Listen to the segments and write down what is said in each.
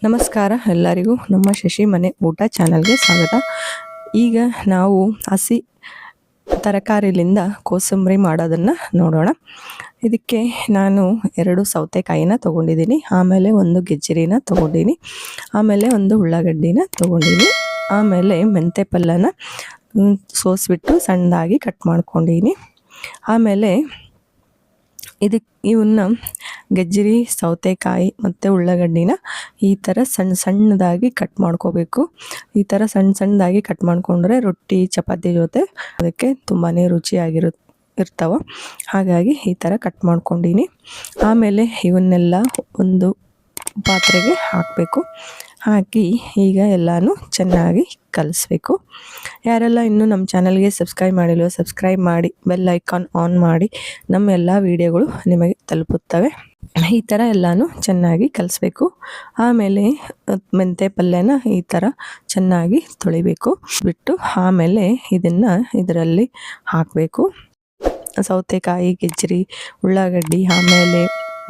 ನಮಸ್ಕಾರ ಎಲ್ಲರಿಗೂ ನಮ್ಮ ಶಶಿ ಮನೆ ಊಟ ಚಾನಲ್ಗೆ ಸ್ವಾಗತ. ಈಗ ನಾವು ಹಸಿ ತರಕಾರಿಲಿಂದ ಕೋಸಂಬರಿ ಮಾಡೋದನ್ನು ನೋಡೋಣ. ಇದಕ್ಕೆ ನಾನು 2 ಸೌತೆಕಾಯಿನ ತೊಗೊಂಡಿದ್ದೀನಿ, ಆಮೇಲೆ 1 ಗೆಜ್ಜರಿನ ತೊಗೊಂಡಿನಿ, ಆಮೇಲೆ 1 ಉಳ್ಳಾಗಡ್ಡಿನ ತೊಗೊಂಡಿನಿ, ಆಮೇಲೆ ಮೆಂತೆ ಪಲ್ಯನ ಸೋಸ್ಬಿಟ್ಟು ಸಣ್ಣದಾಗಿ ಕಟ್ ಮಾಡ್ಕೊಂಡಿನಿ. ಆಮೇಲೆ ಇವನ್ನ ಗೆಜ್ಜರಿ, ಸೌತೆಕಾಯಿ ಮತ್ತು ಉಳ್ಳಾಗಡ್ಡಿನ ಈ ಥರ ಸಣ್ಣದಾಗಿ ಕಟ್ ಮಾಡ್ಕೋಬೇಕು. ಈ ಥರ ಸಣ್ಣದಾಗಿ ಕಟ್ ಮಾಡಿಕೊಂಡ್ರೆ ರೊಟ್ಟಿ ಚಪಾತಿ ಜೊತೆ ಅದಕ್ಕೆ ತುಂಬಾ ಇರ್ತಾವೆ. ಹಾಗಾಗಿ ಈ ಥರ ಕಟ್ ಮಾಡ್ಕೊಂಡಿನಿ. ಆಮೇಲೆ ಇವನ್ನೆಲ್ಲ ಒಂದು ಪಾತ್ರೆಗೆ ಹಾಕಬೇಕು. ಹಾಕಿ ಈಗ ಎಲ್ಲನೂ ಚೆನ್ನಾಗಿ ಕಲಿಸ್ಬೇಕು. ಯಾರೆಲ್ಲ ಇನ್ನೂ ನಮ್ಮ ಚಾನಲ್ಗೆ ಸಬ್ಸ್ಕ್ರೈಬ್ ಮಾಡಿಲ್ವೋ ಸಬ್ಸ್ಕ್ರೈಬ್ ಮಾಡಿ, ಬೆಲ್ ಐಕಾನ್ ಆನ್ ಮಾಡಿ, ನಮ್ಮ ಎಲ್ಲ ವಿಡಿಯೋಗಳು ನಿಮಗೆ ತಲುಪುತ್ತವೆ. ಈ ಥರ ಎಲ್ಲನೂ ಚೆನ್ನಾಗಿ ಕಲಿಸ್ಬೇಕು. ಆಮೇಲೆ ಮೆಂತೆ ಪಲ್ಯನ ಈ ಥರ ಚೆನ್ನಾಗಿ ತೊಳಿಬೇಕು. ಬಿಟ್ಟು ಆಮೇಲೆ ಇದರಲ್ಲಿ ಹಾಕಬೇಕು. ಸೌತೆಕಾಯಿ, ಗೆಜ್ಜರಿ, ಉಳ್ಳಾಗಡ್ಡಿ, ಆಮೇಲೆ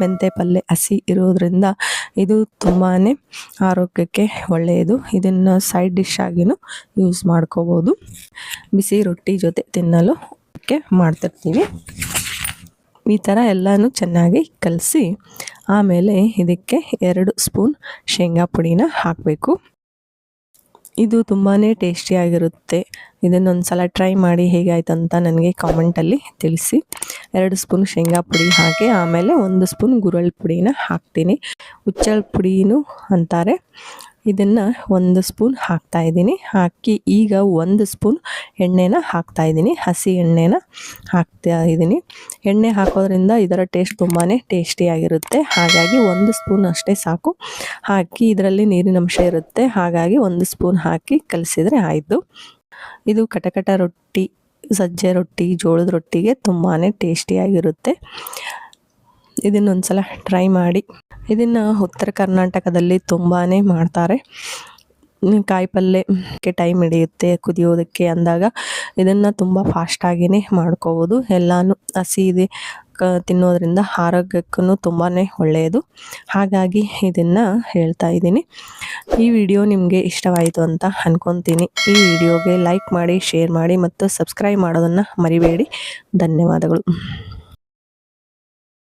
ಮೆಂತೆ ಪಲ್ಯ ಹಸಿ ಇರೋದ್ರಿಂದ ಇದು ತುಂಬಾ ಆರೋಗ್ಯಕ್ಕೆ ಒಳ್ಳೆಯದು. ಇದನ್ನು ಸೈಡ್ ಡಿಶ್ ಆಗಿನೂ ಯೂಸ್ ಮಾಡ್ಕೋಬೋದು. ಬಿಸಿ ರೊಟ್ಟಿ ಜೊತೆ ತಿನ್ನಲು ಮಾಡ್ತಿರ್ತೀವಿ. ಈ ಥರ ಎಲ್ಲನೂ ಚೆನ್ನಾಗಿ ಕಲಸಿ ಆಮೇಲೆ ಇದಕ್ಕೆ 2 ಸ್ಪೂನ್ ಶೇಂಗಾ ಪುಡಿನ ಹಾಕಬೇಕು. ಇದು ತುಂಬಾ ಟೇಸ್ಟಿಯಾಗಿರುತ್ತೆ. ಇದನ್ನೊಂದು ಸಲ ಟ್ರೈ ಮಾಡಿ ಹೇಗಾಯ್ತು ಅಂತ ನನಗೆ ಕಾಮೆಂಟಲ್ಲಿ ತಿಳಿಸಿ. 2 ಸ್ಪೂನ್ ಶೇಂಗಾ ಪುಡಿ ಹಾಕಿ ಆಮೇಲೆ 1 ಸ್ಪೂನ್ ಗುರಳ್ ಪುಡಿನ ಹಾಕ್ತೀನಿ. ಹುಚ್ಚಳ್ ಪುಡಿನೂ ಅಂತಾರೆ. ಇದನ್ನು 1 ಸ್ಪೂನ್ ಹಾಕ್ತಾಯಿದ್ದೀನಿ. ಹಾಕಿ ಈಗ 1 ಸ್ಪೂನ್ ಎಣ್ಣೆನ ಹಾಕ್ತಾಯಿದ್ದೀನಿ. ಹಸಿ ಎಣ್ಣೆನ ಹಾಕ್ತಾಯಿದ್ದೀನಿ. ಎಣ್ಣೆ ಹಾಕೋದ್ರಿಂದ ಇದರ ಟೇಸ್ಟ್ ತುಂಬಾ ಟೇಸ್ಟಿಯಾಗಿರುತ್ತೆ. ಹಾಗಾಗಿ 1 ಸ್ಪೂನ್ ಅಷ್ಟೇ ಸಾಕು. ಹಾಕಿ ಇದರಲ್ಲಿ ನೀರಿನಂಶ ಇರುತ್ತೆ, ಹಾಗಾಗಿ 1 ಸ್ಪೂನ್ ಹಾಕಿ ಕಲಿಸಿದರೆ ಆಯಿತು. ಇದು ಕಟಕಟ ರೊಟ್ಟಿ, ಸಜ್ಜೆ ರೊಟ್ಟಿ, ಜೋಳದ ರೊಟ್ಟಿಗೆ ತುಂಬಾ ಟೇಸ್ಟಿಯಾಗಿರುತ್ತೆ. ಇದನ್ನೊಂದು ಸಲ ಟ್ರೈ ಮಾಡಿ. ಇದನ್ನು ಉತ್ತರ ಕರ್ನಾಟಕದಲ್ಲಿ ತುಂಬಾ ಮಾಡ್ತಾರೆ. ಕಾಯಿ ಪಲ್ಯಕ್ಕೆ ಟೈಮ್ ಹಿಡಿಯುತ್ತೆ ಕುದಿಯೋದಕ್ಕೆ ಅಂದಾಗ ಇದನ್ನು ತುಂಬ ಫಾಸ್ಟಾಗಿಯೇ ಮಾಡ್ಕೋಬೋದು. ಎಲ್ಲನೂ ಹಸಿ ಇದೆ ತಿನ್ನೋದ್ರಿಂದ ಆರೋಗ್ಯಕ್ಕೂ ತುಂಬಾ ಒಳ್ಳೆಯದು. ಹಾಗಾಗಿ ಇದನ್ನು ಹೇಳ್ತಾ ಇದ್ದೀನಿ. ಈ ವಿಡಿಯೋ ನಿಮಗೆ ಇಷ್ಟವಾಯಿತು ಅಂತ ಅಂದ್ಕೊತೀನಿ. ಈ ವಿಡಿಯೋಗೆ ಲೈಕ್ ಮಾಡಿ, ಶೇರ್ ಮಾಡಿ ಮತ್ತು ಸಬ್ಸ್ಕ್ರೈಬ್ ಮಾಡೋದನ್ನು ಮರಿಬೇಡಿ. ಧನ್ಯವಾದಗಳು.